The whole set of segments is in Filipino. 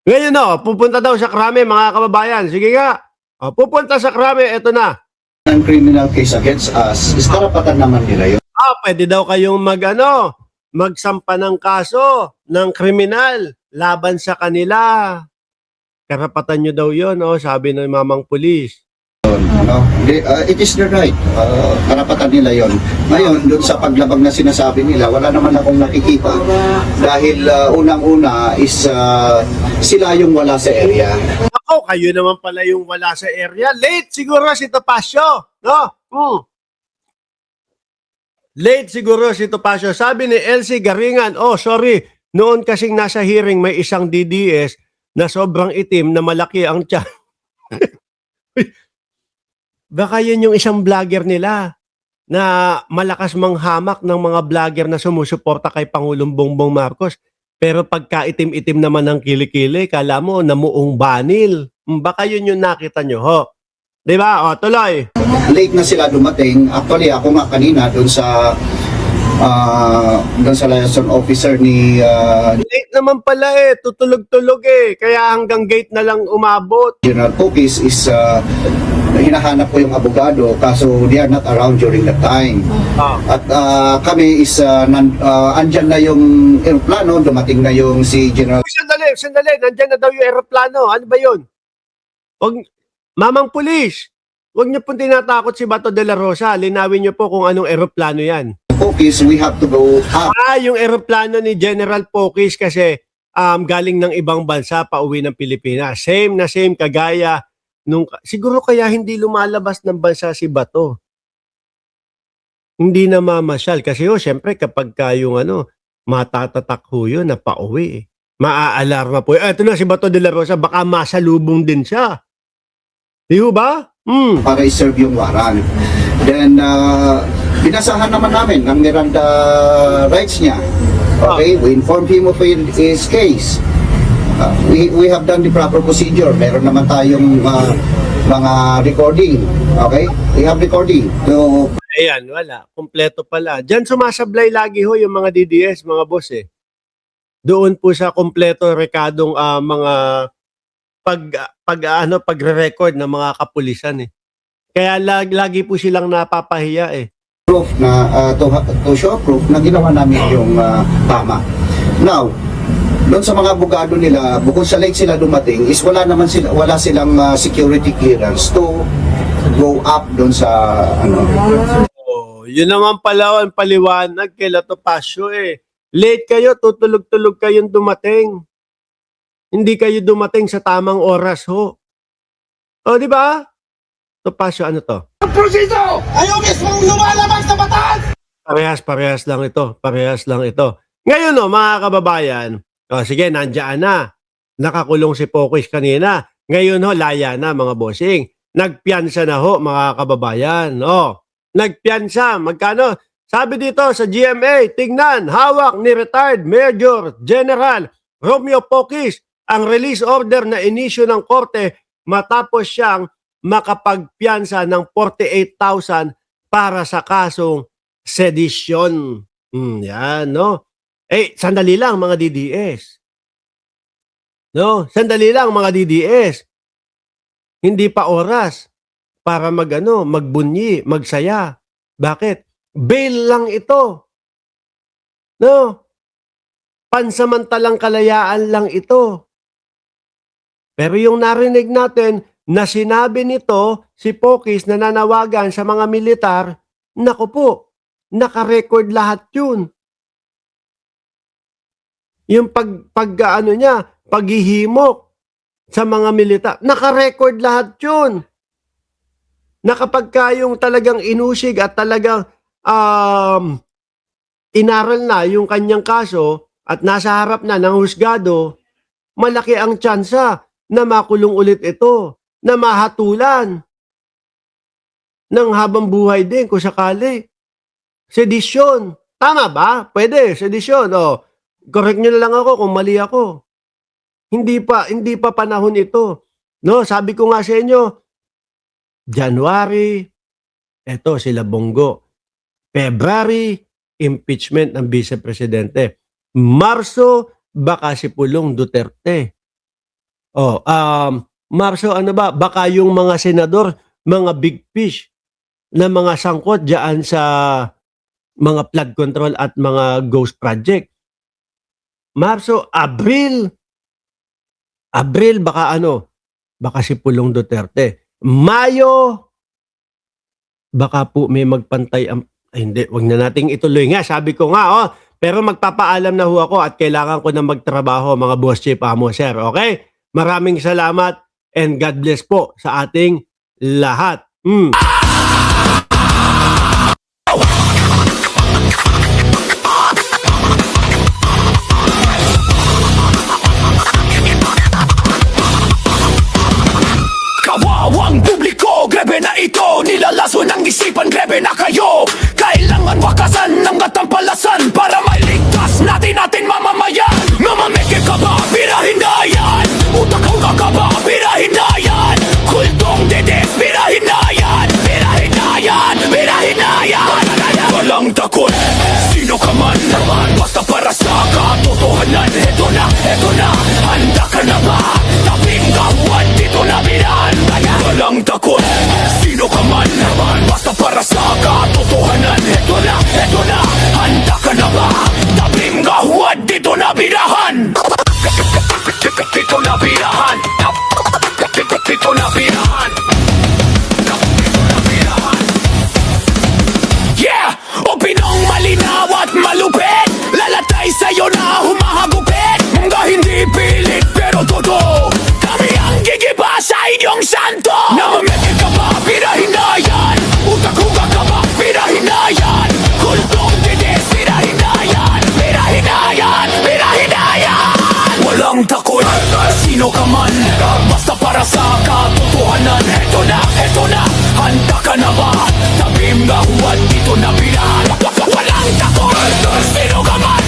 Ngayon pupunta daw sa krame mga kababayan. Sige nga. Pupunta sa krame, eto na. Ng criminal case against us, is karapatan naman nila yun. Pwede daw kayong magsampa ng kaso ng kriminal laban sa kanila. Karapatan nyo daw yun, sabi ng mamang pulis. No? It is their right. Karapatan nila yon. Ngayon, doon sa paglabag na sinasabi nila, wala naman akong nakikita. Dahil unang-una is sila yung wala sa area. Ako, kayo naman pala yung wala sa area. Late siguro si Topacio. No? Late siguro si Topacio. Sabi ni Elsie Garingan, sorry, noon kasing nasa hearing may isang DDS na sobrang itim na malaki ang tiyan. Baka yun yung isang vlogger nila na malakas manghamak ng mga vlogger na sumusuporta kay Pangulong Bongbong Marcos. Pero pagka itim-itim naman ng kilikili, kala mo namuong banil. Baka yun yung nakita nyo, ho? Diba? Tuloy. Late na sila dumating. Actually, ako nga kanina doon sa liaison officer ni Late naman pala tutulog-tulog kaya hanggang gate na lang umabot. General Pokis is hinahanap ko yung abogado kaso they are not around during that time. At kami is andyan na yung aeroplano, dumating na yung si General. Sandali, nandyan na daw yung aeroplano. Ano ba yun? Mamang pulis, huwag niyo pong tinatakot si Bato de la Rosa. Linawin niyo po kung anong aeroplano yan. Pokis, we have to go up. Yung aeroplano ni General Pokis kasi galing ng ibang bansa pa uwi ng Pilipinas. Same kagaya nung siguro kaya hindi lumalabas ng bansa si Bato. Hindi na mamasyal kasi syempre kapag yung matatatak ho yun na pauwi. Maaalarma po. Ito na si Bato de la Rosa, baka masalubong din siya. Di ba? Para i-serve yung warrant. Then, binasahan naman namin ang Miranda rights niya. Okay, we informed him of his case. We have done the proper procedure. Meron naman tayong mga recording. Okay, we have recording. So, ayan, wala. Kompleto pala. Diyan sumasablay lagi ho yung mga DDS, mga boss Doon po sa kompleto rekadong mga pagre-record ng mga kapulisan Kaya lagi po silang napapahiya proof na to show proof na ginawa namin yung tama. Now, doon sa mga abogado nila, bukod sa late sila dumating, is wala silang security clearance to go up doon sa yun naman pala ang paliwanag kay Topacio Late kayo, tutulog-tulog kayong dumating. Hindi kayo dumating sa tamang oras ho. Di ba? Topacio, ano to? Proseso! Ayaw mismong lumalabas sa batas! Parehas lang ito. Ngayon mga kababayan, sige, nandiyan na. Nakakulong si Pokis kanina. Ngayon laya na mga bossing. Nagpiyansa na mga kababayan. Nagpiyansa. Magkano? Sabi dito sa GMA, tingnan, hawak ni retired Major General Romeo Pokis ang release order na inisyu ng korte matapos siyang makapagpiyansa ng 48,000 para sa kasong sedition. Yan, sandali lang mga DDS. Sandali lang mga DDS. Hindi pa oras para magbunyi, magsaya. Bakit? Bail lang ito. Pansamantalang kalayaan lang ito. Pero yung narinig natin na sinabi nito si Pokis na nanawagan sa mga militar, naku po, naka-record lahat yun. Yung paghihimok sa mga militar, naka-record lahat yun. Nakapagka yung talagang inusig at talagang inaral na yung kanyang kaso at nasa harap na ng husgado, malaki ang tsansa na makulong ulit ito, na mahatulan ng habang buhay din kung sakali. Sedisyon. Tama ba? Pwede, sedisyon. Correct nyo na lang ako kung mali ako. Hindi pa panahon ito. Sabi ko nga sa inyo, January, eto sila Bongo. February, impeachment ng Vice Presidente. Marso, baka si Pulong Duterte. Marso, ano ba? Baka yung mga senador, mga big fish na mga sangkot dyan sa mga flood control at mga ghost project. Marso, Abril, baka ano? Baka si Pulong Duterte. Mayo, baka po may magpantay hindi, wag na nating ituloy nga. Sabi ko nga, pero magpapaalam na ho ako at kailangan ko na magtrabaho, mga boss chief, amo, sir. Okay? Maraming salamat and God bless po sa ating lahat. Kawawang publiko, grebe na ito. Nilalaso ng isipan, grebe na kayo. Kailangan wakasan ng katampalasan para mailigtas natin mamamayan. Mamameke ka ba? Birahin na yan. Utak ang kakaba? Birahin na yan. Kultong dedes? Birahin na yan. Birahin na yan. Birahin na yan. Walang takot, sino ka man. Basta para sa katotohanan. Eto na, handa ka na ba? Tabing gawan, dito na birahan. Walang takot, sino ka man. Basta para sa katotohanan. Eto na, handa ka na ba? Tabing gawan, dito na birahan. Dito na birahan. Dito na birahan. Yeah! O pinong malinaw at malupit, lalatay sa'yo na humahagupit. Mga hindi pilit pero totoo, kami ang gigiba sa inyong santo. Namameke ka ba? Birahin na yan. Utak-uga ka ba? Birahin na yan. Kultong dinis? Birahin na yan. Birahin na yan. Birahin na yan. Walang takot, sino ka man. Basta para sa katotohanan. Eto na, handa ka na ba? Tabim nga huwad, dito na birahan. Walang takot, sino ka man.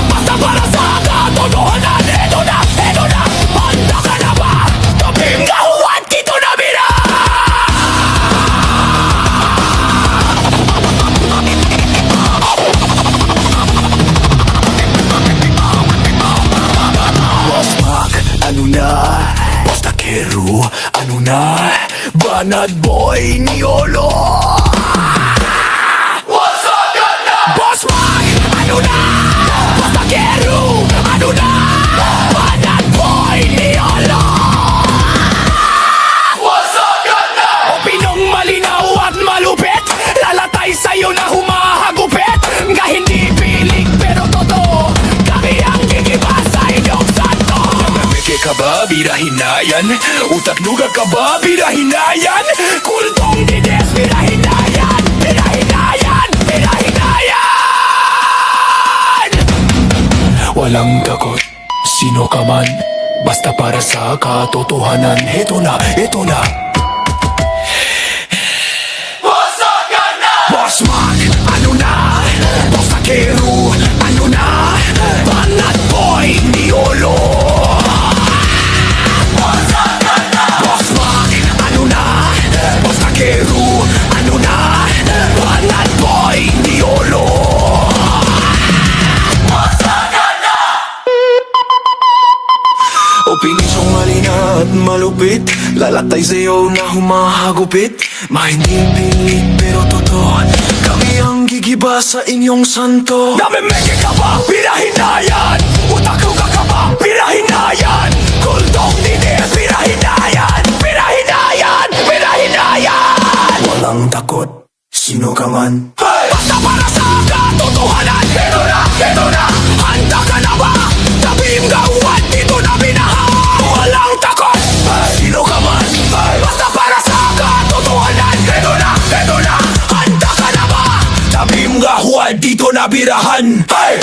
Basta para sa katotohanan. Eto na, handa ka na ba? Tabim nga huwad, dito na birahan. Wasmak, ano na? Basta kero, ano na? Banat boy, Niolo. Wasmak ka na? Boss Mike, ano na? Basta kero, ano na? Banat boy, Niolo. Wasmak ka na? O pinong malinaw at malupit, lalatay sa'yo na humahagupit. Nga hindi piling pero totoo, kami ang gigiba sa inyong santo. Namameke ka ba? Birahin na yan. Utak nuga ka ba? Birahin na yan. Kultong dides? Birahin na yan. Birahin na yan. Birahin na yan. Walang takot, sino ka man. Basta para sa katotohanan. Ito na. Boss Mark, ano na? Boss Takeru, ano na? Banat boy, Niolo. Boss Mark, ano na? Boss Takeru, ano na? Banat boy, Niolo. Opinisyong malina at malupit, lalatay sa'yo na humahagupit. Mahinding pilit pero totoo, kami ang gigiba sa inyong santo. Namimeke ka ba? Birahin na yan. Utak-uga ka ba? Birahin na yan. Kultong dinis? Birahin na yan. Birahin na yan. Birahin na yan. Walang takot, sino ka man. Hey! Basta para sa katotohanan. Ito na, handa ka na ba? Tabim gawan, dito na binahan. Walang takot, sino ka man. Basta para sa katotohanan. Ito na, handa ka na ba? Tabim gawan, dito na birahan. Hey!